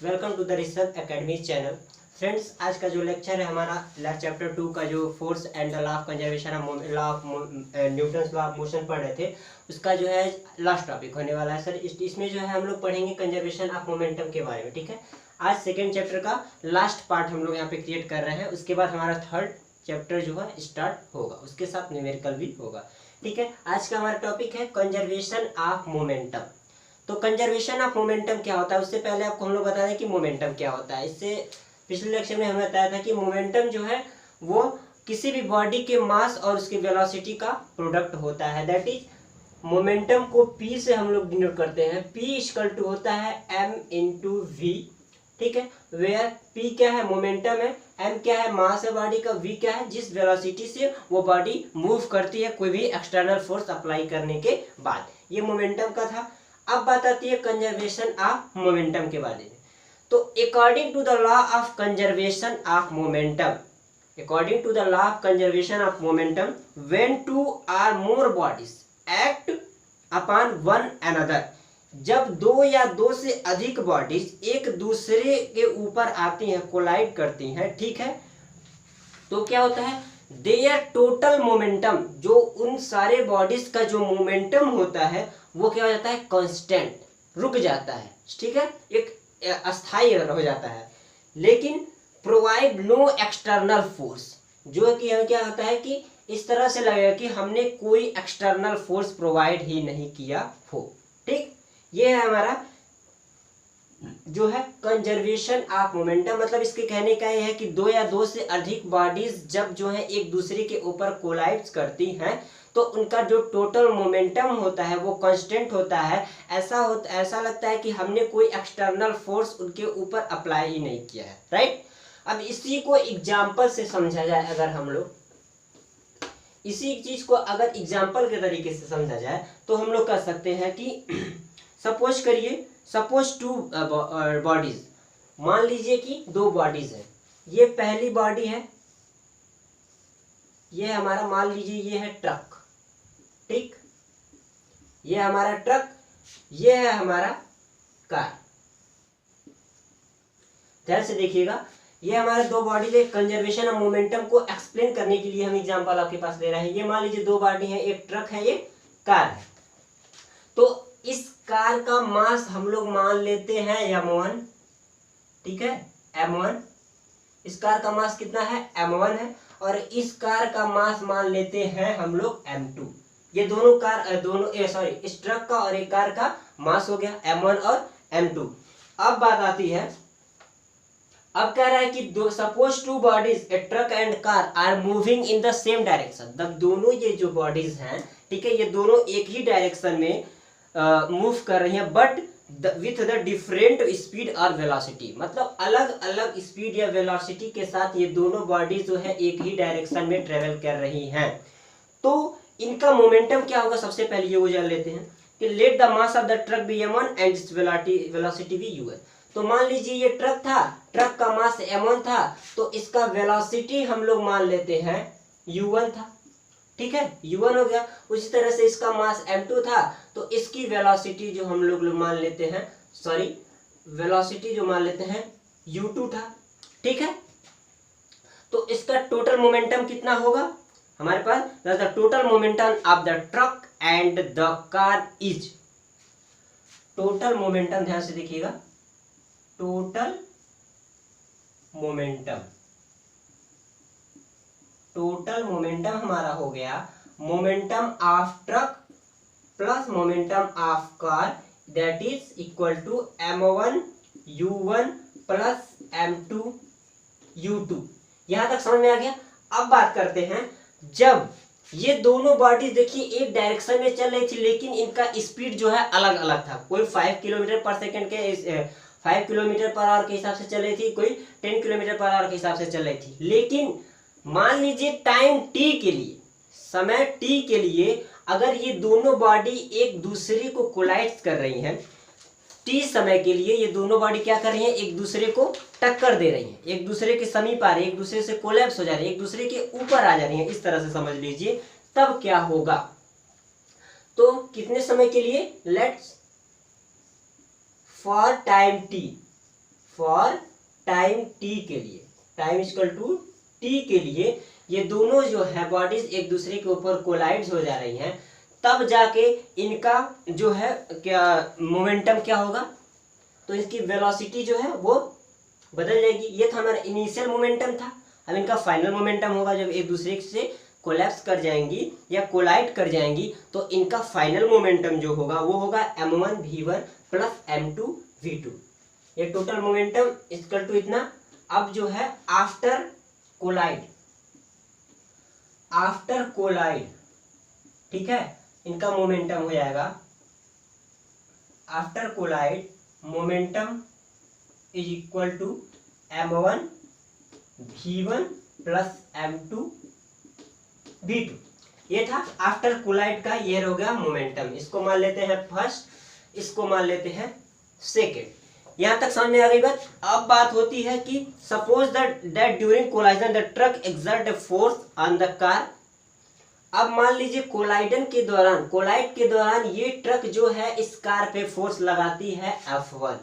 Welcome to the research academy channel. Friends, आज का जो लेक्चर है हमारा चैप्टर 2 का जो force and the law of conservation of law of Newton's law of motion पढ़ रहे थे, उसका जो है लास्ट टॉपिक होने वाला है सर। इसमें जो है हम लोग पढ़ेंगे कंजर्वेशन ऑफ मोमेंटम के बारे में। ठीक है, आज सेकेंड चैप्टर का लास्ट पार्ट हम लोग यहाँ पे क्रिएट कर रहे हैं। उसके बाद हमारा थर्ड चैप्टर जो है स्टार्ट होगा, उसके साथ न्यूमेरिकल भी होगा। ठीक है, आज का हमारा टॉपिक है कंजर्वेशन ऑफ मोमेंटम। तो कंजर्वेशन ऑफ मोमेंटम क्या होता है, उससे पहले आपको हम लोग बता दें कि मोमेंटम क्या होता है। इससे पिछले लेक्चर में हमें बताया था कि मोमेंटम जो है वो किसी भी बॉडी के मास और उसके वेलोसिटी का प्रोडक्ट होता है। दैट इज मोमेंटम को P से हम लोग डिनोट करते हैं। P इक्वल टू होता है m इंटू वी। ठीक है, वेयर P क्या है, मोमेंटम है, m क्या है, मास है बॉडी का, v क्या है, जिस वेलोसिटी से वो बॉडी मूव करती है कोई भी एक्सटर्नल फोर्स अप्लाई करने के बाद। ये मोमेंटम का था। अब बात आती है कंजर्वेशन ऑफ मोमेंटम के बारे में। तो according to the law of conservation of momentum, according to the law of conservation of momentum, when two or more bodies act upon one another, जब दो या दो से अधिक बॉडीज एक दूसरे के ऊपर आती हैं, कोलाइड करती हैं, ठीक है, तो क्या होता है, देयर टोटल मोमेंटम, जो उन सारे बॉडीज का जो मोमेंटम होता है वो क्या हो जाता है, कांस्टेंट, रुक जाता है। ठीक है, एक अस्थायी हो जाता है। लेकिन प्रोवाइड नो एक्सटर्नल फोर्स, जो कि हमें क्या होता है कि इस तरह से लगेगा कि हमने कोई एक्सटर्नल फोर्स प्रोवाइड ही नहीं किया हो। ठीक, ये है हमारा जो है कंजर्वेशन ऑफ मोमेंटम। मतलब इसके कहने का ये है कि दो या दो से अधिक बॉडीज जब जो है एक दूसरे के ऊपर कोलाइड्स करती हैं तो उनका जो टोटल मोमेंटम होता है वो कांस्टेंट होता है। ऐसा लगता है कि हमने कोई एक्सटर्नल फोर्स उनके ऊपर अप्लाई ही नहीं किया है। राइट, अब इसी को एग्जाम्पल से समझा जाए, अगर हम लोग इसी चीज को अगर एग्जाम्पल के तरीके से समझा जाए तो हम लोग कह सकते हैं कि सपोज करिए, सपोज टू बॉडीज, मान लीजिए कि दो बॉडीज है। ये पहली बॉडी है, ये हमारा मान लीजिए ये है ट्रक। ठीक, ये हमारा ट्रक, ये है हमारा कार। ध्यान से देखिएगा, ये हमारे दो बॉडीज है। कंजर्वेशन ऑफ मोमेंटम को एक्सप्लेन करने के लिए हम एग्जांपल आपके पास ले रहे हैं। ये मान लीजिए दो बॉडी है, एक ट्रक है, ये कार है। तो इस कार का मास हम लोग मान लेते हैं m1। ठीक है, m1। इस कार का मास कितना है, m1 है। और इस कार का मास मान लेते हैं हम लोग m2। ये दोनों कार इस ट्रक का और एक कार का मास हो गया m1 और m2। अब बात आती है, अब कह रहा है कि suppose two bodies, a truck and car are moving in the same direction. तब दोनों ये जो बॉडीज हैं, ठीक है, ये दोनों एक ही डायरेक्शन में मूव कर रही हैं, but with the different speed और वेलोसिटी। मतलब अलग अलग स्पीड या वेलोसिटी के साथ ये दोनों बॉडीज जो है एक ही डायरेक्शन में ट्रेवल कर रही हैं। तो इनका मोमेंटम क्या होगा, सबसे पहले ये वो जान लेते हैं कि let the mass of the truck be m1 and its velocity be u है। तो मान लीजिए ये ट्रक था, ट्रक का मास m1 था, तो इसका वेलोसिटी हम लोग मान लेते हैं u1 था। ठीक है, u1 हो गया। उसी तरह से इसका मास m2 था, तो इसकी वेलोसिटी जो हम लोग मान लेते हैं, वेलोसिटी जो मान लेते हैं u2 था। ठीक है, तो इसका टोटल मोमेंटम कितना होगा हमारे पास, the total momentum of the truck and the car is, total momentum, ध्यान से देखिएगा, टोटल मोमेंटम हमारा हो गया momentum of truck plus momentum of car, that is equal to m1 u1 plus m2 u2। यहां तक समझ में आ गया। अब बात करते हैं, जब ये दोनों बॉडीज देखिए एक डायरेक्शन में चल रही थी, लेकिन इनका स्पीड जो है अलग अलग था। कोई 5 किलोमीटर पर सेकेंड के 5 किलोमीटर पर आवर के हिसाब से चल रही थी, कोई 10 किलोमीटर पर आवर के हिसाब से चल रही थी। लेकिन मान लीजिए टाइम t के लिए, समय t के लिए, अगर ये दोनों बॉडी एक दूसरे को कोलाइड कर रही हैं, t समय के लिए ये दोनों बॉडी क्या कर रही हैं, एक दूसरे को टक्कर दे रही हैं, एक दूसरे के समीप आ रही है, एक दूसरे से कोलैप्स हो जा रही है, एक दूसरे के ऊपर आ जा रही हैं, इस तरह से समझ लीजिए। तब क्या होगा, तो कितने समय के लिए, let's for time t, for time T के लिए, टाइम इक्वल टू टी के लिए ये दोनों जो है बॉडीज एक दूसरे के ऊपर कोलाइड्स हो जा रही हैं, तब जाके इनका जो है क्या मोमेंटम क्या होगा, तो इसकी वेलोसिटी जो है वो बदल जाएगी। ये था हमारा इनिशियल मोमेंटम था, अब इनका फाइनल मोमेंटम होगा जब एक दूसरे से कोलैप्स कर जाएंगी या कोलाइड कर जाएंगी, तो इनका फाइनल मोमेंटम जो होगा वो होगा m1 v1 plus m2 v2। ये टोटल मोमेंटम इक्वल टू इतना। अब जो है आफ्टर कोलाइड, आफ्टर कोलाइड, ठीक है, इनका मोमेंटम हो जाएगा, after collide momentum is equal to m1 v1 plus m2 v2। ये था आफ्टर कोलाइड का, ये हो गया मोमेंटम। इसको मान लेते हैं फर्स्ट, इसको मान लेते हैं सेकेंड। यहां तक समझ में आ गई बात। अब बात होती है कि suppose that during collision the truck exert a force on the car. अब मान लीजिए कोलाइडन के दौरान, कोलाइड के दौरान ये ट्रक जो है इस कार पे फोर्स लगाती है F1।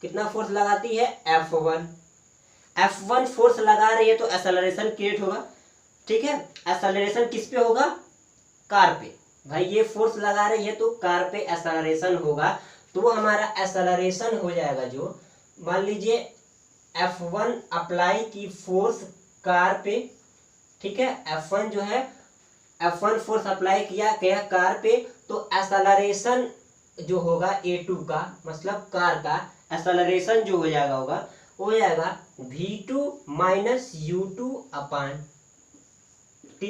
कितना फोर्स लगाती है? F1। F1 फोर्स लगा रही है तो एक्सेलरेशन क्रिएट होगा, ठीक है। एक्सेलरेशन किस पे होगा? कार पे। भाई ये फोर्स लगा रही है तो कार पे एक्सेलरेशन होगा, तो हमारा एक्सेलरेशन हो जाएगा जो, मान लीजिए F1 अप्लाई की फोर्स कार पे, ठीक है। F1 जो है, F1 फोर्स अप्लाई किया गया कार पे, तो एक्सेलरेशन जो होगा A2 का, मतलब कार का एक्सेलरेशन जो हो जाएगा होगा वो हो जाएगा V2 minus U2 upon T।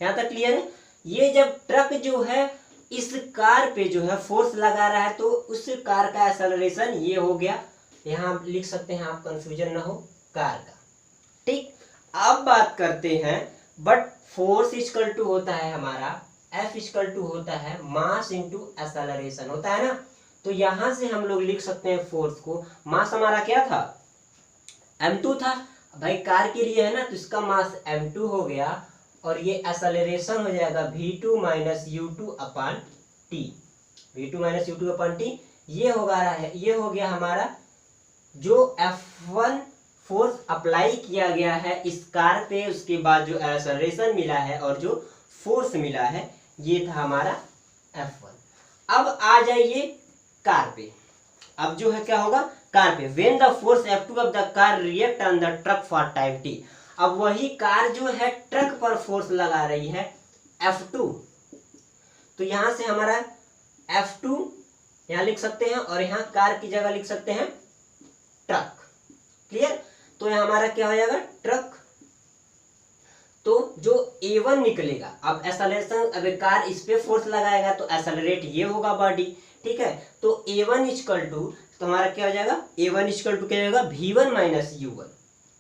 यहाँ तक क्लियर है? ये जब ट्रक जो है इस कार पे जो है फोर्स लगा रहा है तो उस कार का एक्सेलरेशन ये हो गया, यहाँ लिख सकते हैं आप, कंफ्यूजन ना हो, कार का, ठीक। अब बात करते हैं, बट फोर्स इक्वल टू होता है हमारा, F इक्वल टू होता है मास इंटू एक्सेलरेशन होता है ना। तो यहां से हम लोग लिख सकते हैं फोर्स को, मास हमारा क्या था? m2 था। भाई कार के लिए है ना, तो इसका मास m2 हो गया, और ये एक्सेलरेशन हो जाएगा v2 माइनस u2 अपान टी। v2 माइनस u2 अपान टी ये होगा है, ये हो गया हमारा जो F1 फोर्स अप्लाई किया गया है इस कार पे, उसके बाद जो एक्सेलरेशन मिला है और जो फोर्स मिला है, ये था हमारा F1। अब आ जाइए कार पे। अब जो है क्या होगा कार पे, when the force F2 of the car react on the truck for time t। अब वही कार जो है ट्रक पर फोर्स लगा रही है F2, तो यहां से हमारा F2 यहां लिख सकते हैं और यहां कार की जगह लिख सकते हैं ट्रक। क्लियर? तो यहां हमारा क्या हो जाएगा? ट्रक। तो जो A1 निकलेगा, अब एक्सेलरेशन, अब कार इस पे फोर्स लगाएगा तो एक्सेलरेट ये होगा बॉडी, ठीक है। तो A1 इक्वल टू, तो हमारा क्या हो जाएगा? A1 इक्वल टू क्या होगा? V1 minus U1,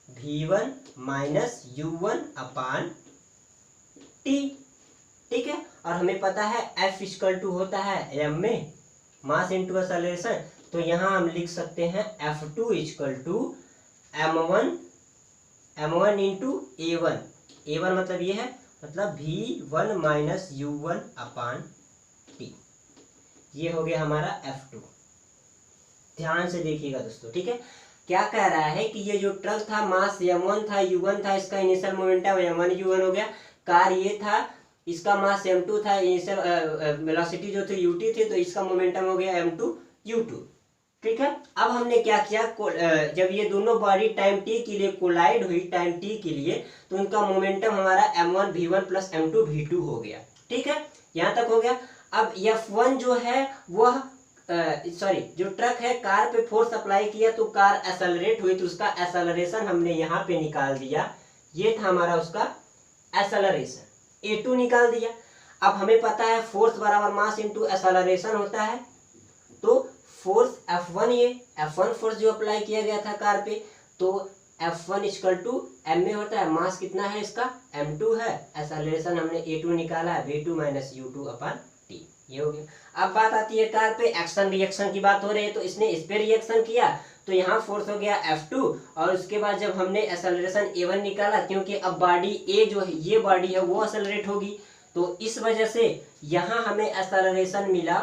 V1 minus U1 upon T, ठीक है। और हमें पता है F इक्वल टू होता है m में मास इंटू एक्सेलरेशन, तो यहां हम लिख सकते हैं F2 equal to m1 into A1। A1 मतलब ये है, मतलब V1 minus U1 upon T। ये हो गया हमारा F2। ध्यान से देखिएगा दोस्तों, ठीक है। क्या कह रहा है कि ये जो ट्रक था मास m1 था, U1 था, इसका इनिशियल मोमेंटम m1 U1 हो गया। कार ये था, इसका मास m2 था, इनिशियल वेलोसिटी जो थी ut थी, तो इसका मोमेंटम हो गया m2 u2, ठीक है। अब हमने क्या किया, जब ये दोनों बॉडी टाइम t के लिए कोलाइड हुई, टाइम t के लिए, तो इनका मोमेंटम हमारा m1 v1 plus m2 v2 हो गया, ठीक है। यहाँ तक हो गया। अब F1 जो है वह सॉरी, जो ट्रक है कार पे फोर्स अप्लाई किया तो कार एक्सेलरेट हुई, तो उसका एक्सेलरेशन हमने यहाँ पे निकाल दिया। ये था हमारा उसका एक्सेलरेशन, A2 निकाल दिया। अब हमें पता है फोर्स बराबर मास इंटू एक्सेलरेशन होता है, तो फोर्स F1, ये F1 फोर्स जो अप्लाई किया गया था कार पे, तो F1 इक्वल टू m में होता है, मास कितना है इसका? m2 है, एक्सेलरेशन हमने A2 निकाला है, V2 minus U2 upon T, ये हो गया। अब बात आती है कार पे, एक्शन रिएक्शन की बात हो रही है, तो इसने इस पे रिएक्शन किया, तो यहाँ फोर्स हो गया F2, और उसके बाद जब हमने एक्सेलरेशन A1 निकाला, क्योंकि अब बॉडी A जो है, ये बॉडी है वो एक्सेलरेट होगी, तो इस वजह से यहाँ हमें एक्सेलरेशन मिला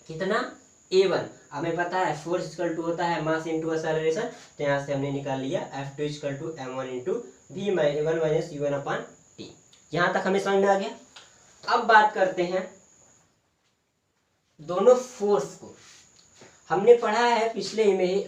कितना? A1। हमें पता है फोर्स इक्वल टू होता है मास इंटू एक्सेलरेशन, तो यहाँ से हमने निकाल लिया F2 equal to m1 into v1 minus u1 upon T. यहाँ तक हमें समझ में आ गया। अब बात करते हैं दोनों फोर्स को। हमने पढ़ा है पिछले में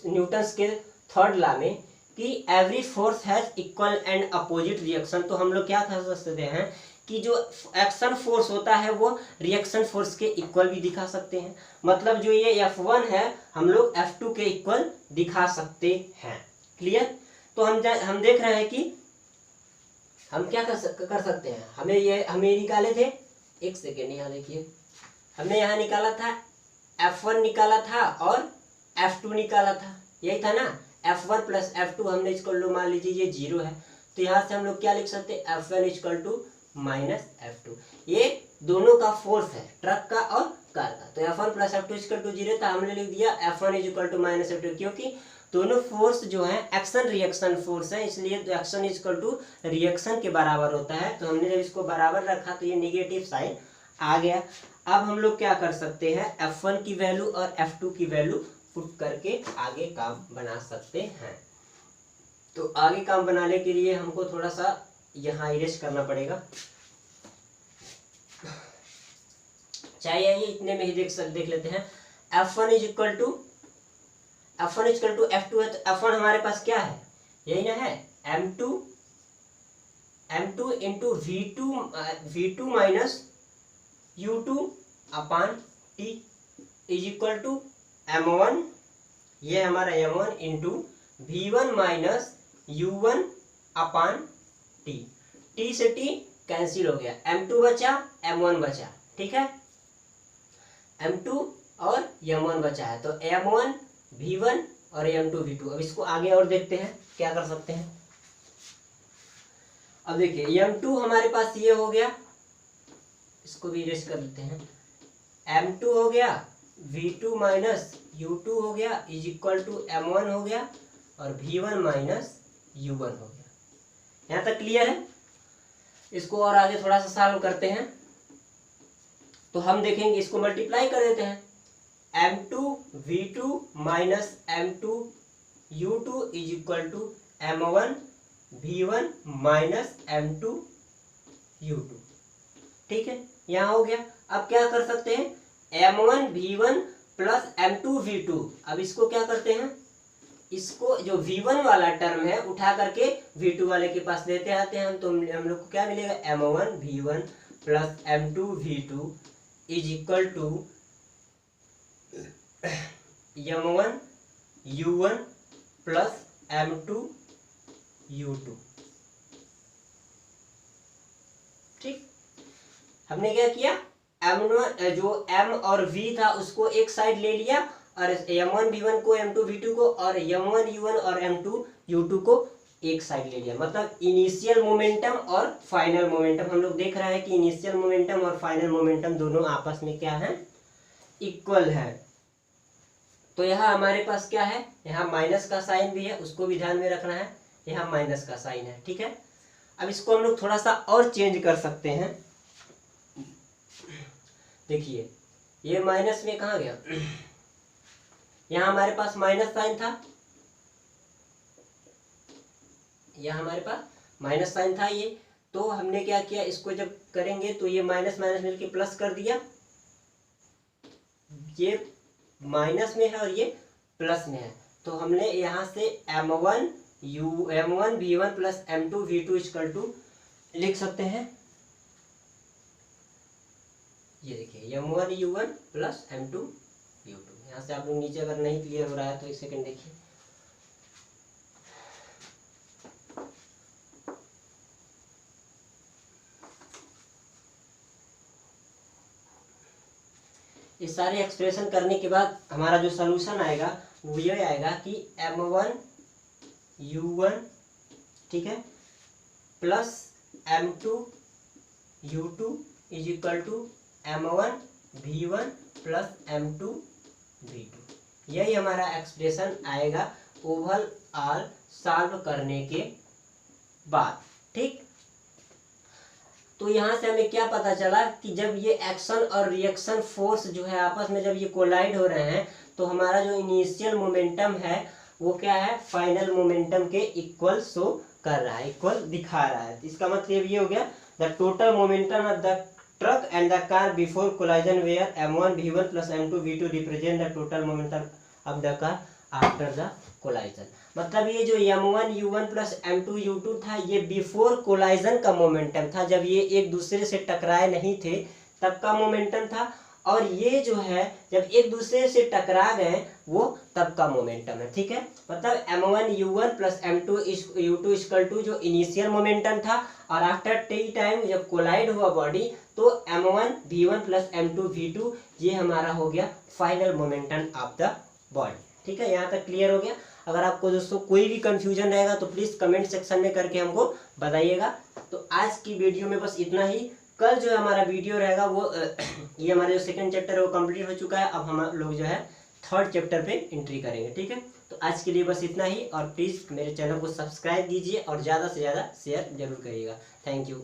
न्यूटन्स के थर्ड लॉ में कि every force has equal and opposite reaction. तो हम लोग क्या कह सकते हैं कि जो एक्शन फोर्स होता है वो रिएक्शन फोर्स के इक्वल भी दिखा सकते हैं। मतलब जो ये F1 है हम लोग F2 के इक्वल दिखा सकते हैं। क्लियर? तो हम देख रहे हैं कि हम क्या कर सकते हैं। हमें निकाले थे, एक सेकेंड यहाँ देखिए, हमने यहाँ निकाला था F1 निकाला था और F2 निकाला था, यही था ना। F1 प्लस F2 हमने इसको लो मान लीजिए ये 0 है, तो यहाँ से हम लोग क्या लिख सकते हैं F1 equal to minus F2। ये दोनों का फोर्स है, ट्रक का और कार का। तो F1 plus F2 equal to 0 था, हमने लिख दिया F1 equal to minus F2, क्योंकि दोनों फोर्स जो है एक्शन रिएक्शन फोर्स है, इसलिए एक्शन इक्वल टू रिएक्शन के बराबर होता है। तो हमने जब इसको बराबर रखा तो ये निगेटिव साइन आ गया। अब हम लोग क्या कर सकते हैं, F1 की वैल्यू और F2 की वैल्यू पुट करके आगे काम बना सकते हैं। तो आगे काम बनाने के लिए हमको थोड़ा सा यहाँ इरेज करना पड़ेगा, चाहिए ये इतने में ही देख लेते हैं। F1 इक्वल टू F2 है, तो F1 हमारे पास क्या है, यही ना है m2 into V2 minus U2 upon T is equal to m1, ये हमारा m1 into V1 minus U1 upon T से T कैंसिल हो गया, m2 बचा m1 बचा, ठीक है, m2 और m1 बचा है। तो m1 V1 और m2 V2। अब इसको आगे और देखते हैं क्या कर सकते हैं। अब देखिए m2 हमारे पास ये हो गया, इसको भी इरेज कर लेते हैं, m2 हो गया, V2 माइनस U2 हो गया इज इक्वल टू m1 हो गया और V1 माइनस U1 हो गया। यहाँ तक क्लियर है? इसको और आगे थोड़ा सा सॉल्व करते हैं तो हम देखेंगे, इसको मल्टीप्लाई कर देते हैं, m2 V2 minus m2 U2 is equal to m1 V1 minus m2 U2। ठीक है, यहाँ हो गया। अब क्या कर सकते हैं, m1 V1 plus m2 V2। अब इसको क्या करते हैं, इसको जो V1 वाला टर्म है उठा करके V2 वाले के पास लेते आते हैं हम, तो हम लोग को क्या मिलेगा, m1 V1 plus m2 V2 is equal to m1 U1 plus m2 U2। ठीक, हमने क्या किया, m1 जो m और v था उसको एक साइड ले लिया और m1 v1 को m2 v2 को और m1 u1 और m2 u2 को एक साइड ले लिया। मतलब इनिशियल मोमेंटम और फाइनल मोमेंटम, हम लोग देख रहे हैं कि इनिशियल मोमेंटम और फाइनल मोमेंटम दोनों आपस में क्या है, इक्वल है। तो यहाँ हमारे पास क्या है, यहाँ माइनस का साइन भी है, उसको भी ध्यान में रखना है, यहाँ माइनस का साइन है। ठीक है, अब इसको हम लोग थोड़ा सा और चेंज कर सकते हैं। देखिए ये माइनस में कहाँ गया, यहाँ हमारे पास माइनस साइन था, यहाँ हमारे पास माइनस साइन था ये, तो हमने क्या किया, इसको जब करेंगे तो ये माइनस माइनस मिलके प्लस कर दिया, ये माइनस में है और ये प्लस में है। तो हमने यहाँ से m1 v1 plus m2 v2 equal to लिख सकते हैं, ये देखिए m1 u1 plus m2 u2। यहाँ से आप लोग नीचे अगर नहीं क्लियर हो रहा है तो एक सेकंड देखिए, ये सारे एक्सप्रेशन करने के बाद हमारा जो सॉल्यूशन आएगा वो ये आएगा कि m1 u1, ठीक है, plus m2 u2 is equal to m1 v1 plus m2 v2। यही हमारा एक्सप्रेशन आएगा ओवरऑल सॉल्व करने के बाद। ठीक, तो यहाँ से हमें क्या पता चला कि जब ये एक्शन और रिएक्शन फोर्स जो है आपस में जब ये कोलाइड हो रहे हैं तो हमारा जो इनिशियल मोमेंटम है वो क्या है, फाइनल मोमेंटम के इक्वल शो कर रहा है, इक्वल दिखा रहा है। इसका मतलब ये हो गया the total momentum of the truck and the car before collision where m1 v1 plus m2 v2 represent the total momentum of the car after the collision. मतलब ये जो m1 u1 plus m2 u2 था ये before collision का momentum था, जब ये एक दूसरे से टकराए नहीं थे तब का मोमेंटम था, और ये जो है जब एक दूसरे से टकरा गए वो तब का मोमेंटम है। ठीक है, मतलब m1 u1 plus m2 u2 equal to जो इनिशियल मोमेंटम था, और आफ्टर टी टाइम जब कोलाइड हुआ बॉडी तो m1 v1 plus m2 v2 ये हमारा हो गया final momentum of the body. ठीक है, यहाँ तक क्लियर हो गया। अगर आपको दोस्तों कोई भी कंफ्यूजन रहेगा तो प्लीज़ कमेंट सेक्शन में करके हमको बताइएगा। तो आज की वीडियो में बस इतना ही। कल जो हमारा वीडियो रहेगा वो ये हमारा जो सेकंड चैप्टर है वो कंप्लीट हो चुका है, अब हम लोग जो है थर्ड चैप्टर पे एंट्री करेंगे। ठीक है, तो आज के लिए बस इतना ही, और प्लीज़ मेरे चैनल को सब्सक्राइब कीजिए और ज़्यादा से ज़्यादा शेयर जरूर करिएगा। Thank you.